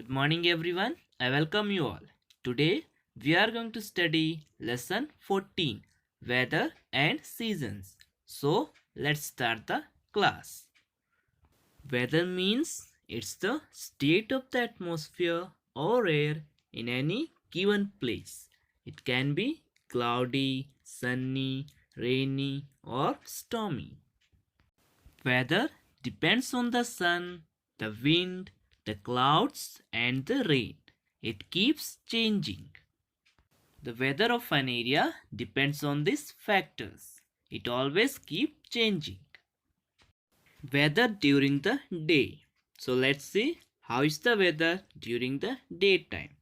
Good morning, everyone. I welcome you all. Today, we are going to study lesson 14 Weather and Seasons. So, let's start the class. Weather means it's the state of the atmosphere or air in any given place. It can be cloudy, sunny, rainy, or stormy. Weather depends on the sun, the wind, the clouds, and the rain. It keeps changing. The weather of an area depends on these factors. It always keeps changing. Weather during the day. So let's see how is the weather during the daytime.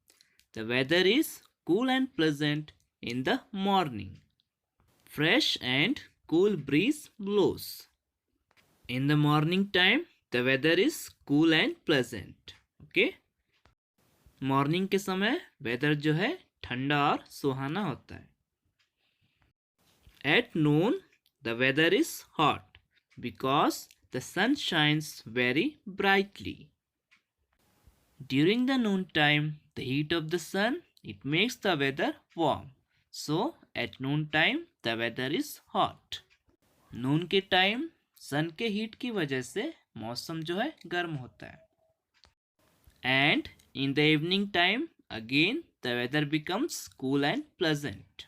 The weather is cool and pleasant in the morning. Fresh and cool breeze blows. In the morning time, the weather is cool and pleasant. Okay? Morning के समय weather जो है ठंडा और सुहाना होता है. At noon, the weather is hot because the sun shines very brightly. During the noon time, the heat of the sun, it makes the weather warm. So, at noon time, the weather is hot. नून के time सन के heat की वजह से मौसम जो है गर्म होता है. And in the evening time, again the weather becomes cool and pleasant.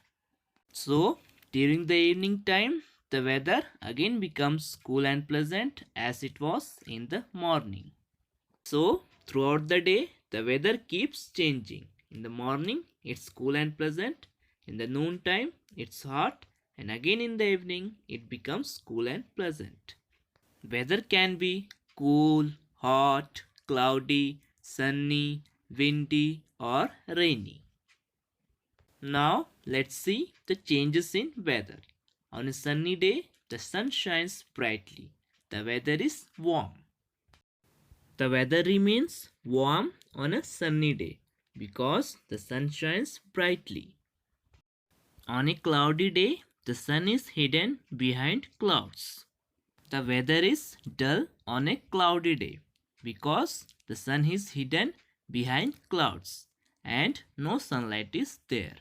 So, during the evening time, the weather again becomes cool and pleasant as it was in the morning. So, throughout the day, the weather keeps changing. In the morning, it's cool and pleasant. In the noon time, it's hot. And again in the evening, it becomes cool and pleasant. Weather can be cool, hot, cloudy, sunny, windy, or rainy. Now, let's see the changes in weather. On a sunny day, the sun shines brightly. The weather is warm. The weather remains warm on a sunny day because the sun shines brightly. On a cloudy day, the sun is hidden behind clouds. The weather is dull on a cloudy day because the sun is hidden behind clouds and no sunlight is there.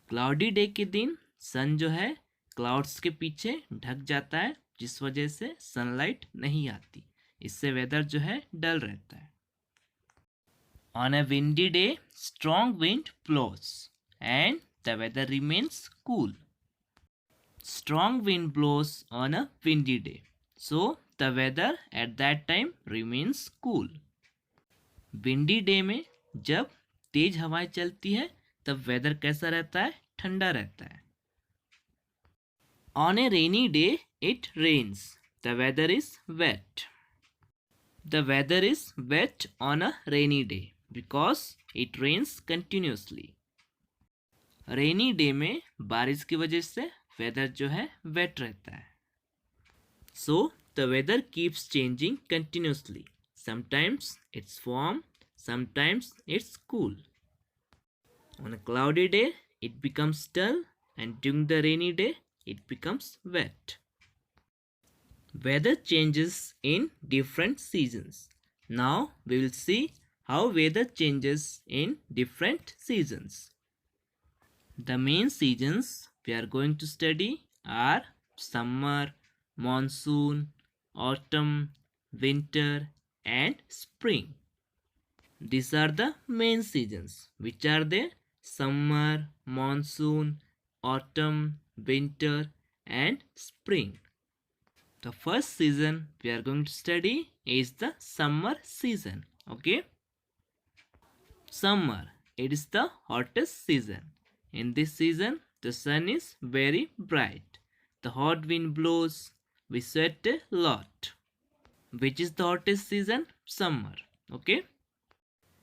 Cloudy day के दिन सन जो है clouds के पीछे ढक जाता है जिस वजह से सनलाइट नहीं आती. इससे वेदर जो है डल रहता है. On a windy day, strong wind blows and the weather remains cool. Strong wind blows on a windy day. So, the weather at that time remains cool. Windy day में जब तेज हवाएं चलती है तब वेदर कैसा रहता है? ठंडा रहता है. On a rainy day, it rains. The weather is wet. The weather is wet on a rainy day because it rains continuously. Rainy day में बारिश की वजह से वेदर जो है वेट रहता है. So, the weather keeps changing continuously. Sometimes it's warm, sometimes it's cool. On a cloudy day, it becomes dull, and during the rainy day, it becomes wet. Weather changes in different seasons. Now, we will see how weather changes in different seasons. The main seasons we are going to study are summer, monsoon, autumn, winter, and spring. These are the main seasons. Which are they? Summer, monsoon, autumn, winter, and spring. The first season we are going to study is the summer season. Okay? Summer. It is the hottest season. In this season, the sun is very bright. The hot wind blows. We sweat a lot. Which is the hottest season? Summer. Okay?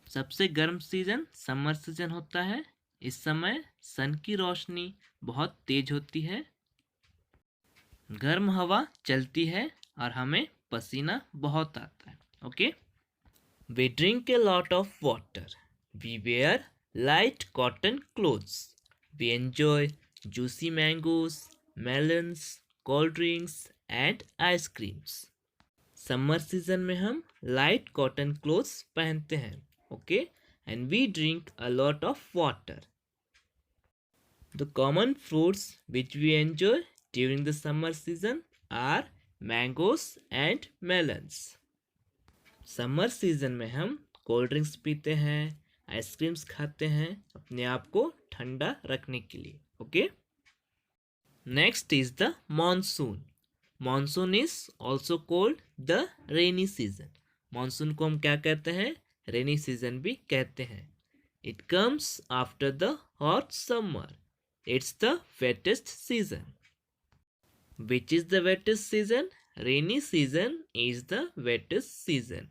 सबसे गर्म season summer season होता है. इस समय सन की रोशनी बहुत तेज होती है. गर्म हवा चलती है और हमें पसीना बहुत आता है. Okay? We drink a lot of water. We wear light cotton clothes. We enjoy juicy mangoes, melons, cold drinks, and ice creams. Summer season में हम लाइट कॉटन क्लोथ्स पहनते हैं, okay, and we drink a lot of water. The common fruits which we enjoy during the summer season are mangoes and melons. Summer season में हम cold drinks पीते हैं, ice creams खाते हैं अपने आप को ठंडा रखने के लिए, okay. Next is the monsoon. Monsoon is also called the rainy season. Monsoon को हम क्या कहते हैं? रेनी सीजन भी कहते हैं. It comes after the hot summer. It's the wettest season. Which is the wettest season? Rainy season is the wettest season,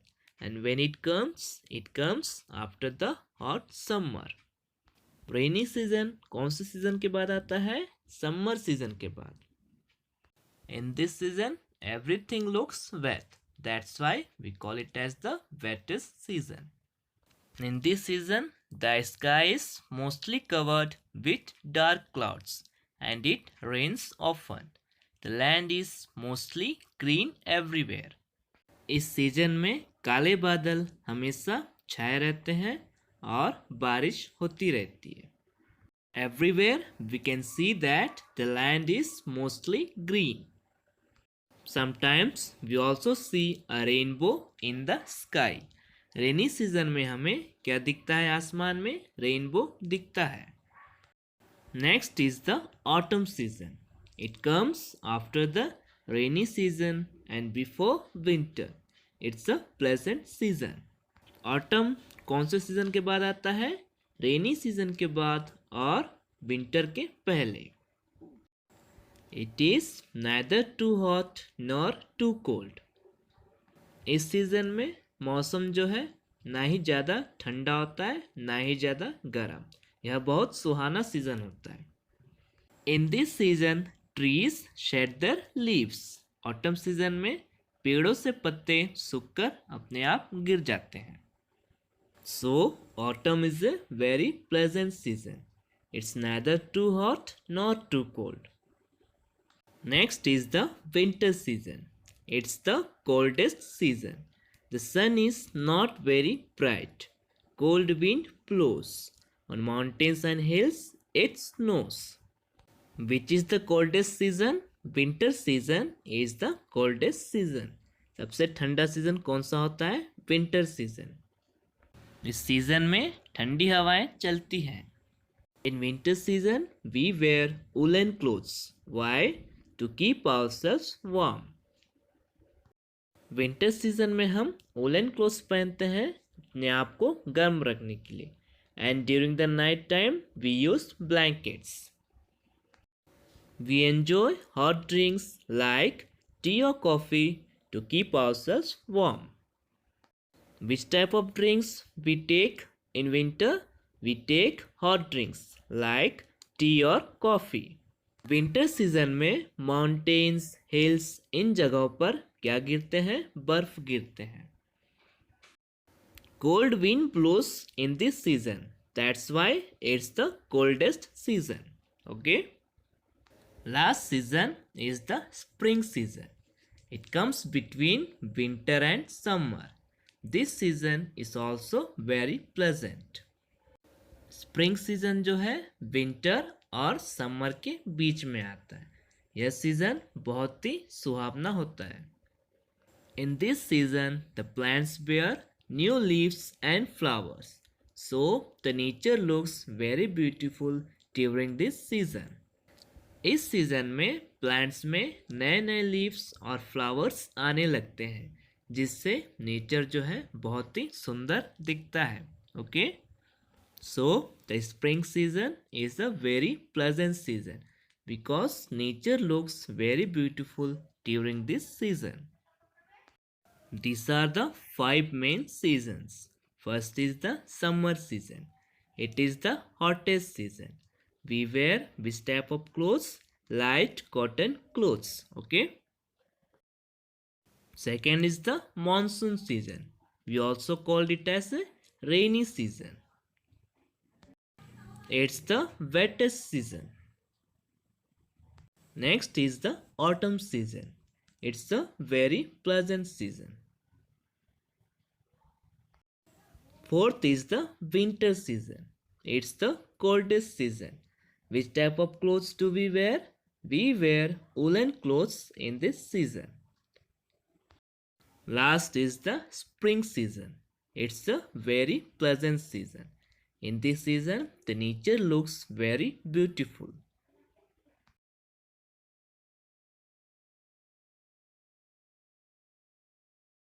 and when it comes after the hot summer. Rainy season कौन से season के बाद आता है? Summer season के बाद. In this season, everything looks wet. That's why we call it as the wettest season. In this season, the sky is mostly covered with dark clouds, and it rains often. The land is mostly green everywhere. इस season में काले बादल हमेशा छाए रहते हैं और बारिश होती रहती है. Everywhere we can see that the land is mostly green. Sometimes we also see a rainbow in the sky. Rainy season में हमें क्या दिखता है आसमान में? रेनबो दिखता है. Next is the autumn season. It comes after the rainy season and before winter. It's a pleasant season. Autumn कौन से सीजन के बाद आता है? रेनी सीजन के बाद और विंटर के पहले. It is neither too hot nor too cold. इस सीजन में मौसम जो है ना ही ज़्यादा ठंडा होता है ना ही ज़्यादा गर्म. यह बहुत सुहाना सीजन होता है. In this season, trees shed their leaves. Autumn season में पेड़ों से पत्ते सूखकर अपने आप गिर जाते हैं. So, autumn is a very pleasant season. It's neither too hot nor too cold. Next is the winter season. It's the coldest season. The sun is not very bright. Cold wind blows. On mountains and hills, it snows. Which is the coldest season? Winter season is the coldest season. सबसे ठंडा season कौन सा होता है? Winter season. इस season में ठंडी हवाएं चलती हैं. In winter season we wear woolen clothes. Why? To keep ourselves warm. Winter season में हम वुलन क्लोथ्स पहनते हैं अपने आप को गर्म रखने के लिए. And during the night time we use blankets. We enjoy hot drinks like tea or coffee to keep ourselves warm. Which type of drinks we take in winter? We take hot drinks like tea or coffee. Winter season में mountains, hills इन जगहों पर क्या गिरते हैं? बर्फ गिरते हैं. Cold wind blows in this season. That's why it's the coldest season. Okay? Last season is the spring season. It comes between winter and summer. This season is also very pleasant. Spring season जो है winter और summer के बीच में आता है. यह season बहुत ही सुहावना होता है. In this season, the plants bear new leaves and flowers. So the nature looks very beautiful during this season. इस सीजन में प्लांट्स में नए नए लीव्स और फ्लावर्स आने लगते हैं जिससे नेचर जो है बहुत ही सुंदर दिखता है. Okay, so the spring season is a very pleasant season because nature looks very beautiful during this season. These are the 5 main seasons. First is the summer season. It is the hottest season. We wear which type of clothes? Light cotton clothes. Okay. Second is the monsoon season. We also call it as a rainy season. It's the wettest season. Next is the autumn season. It's a very pleasant season. Fourth is the winter season. It's the coldest season. Which type of clothes do we wear? We wear woolen clothes in this season. Last is the spring season. It's a very pleasant season. In this season, the nature looks very beautiful.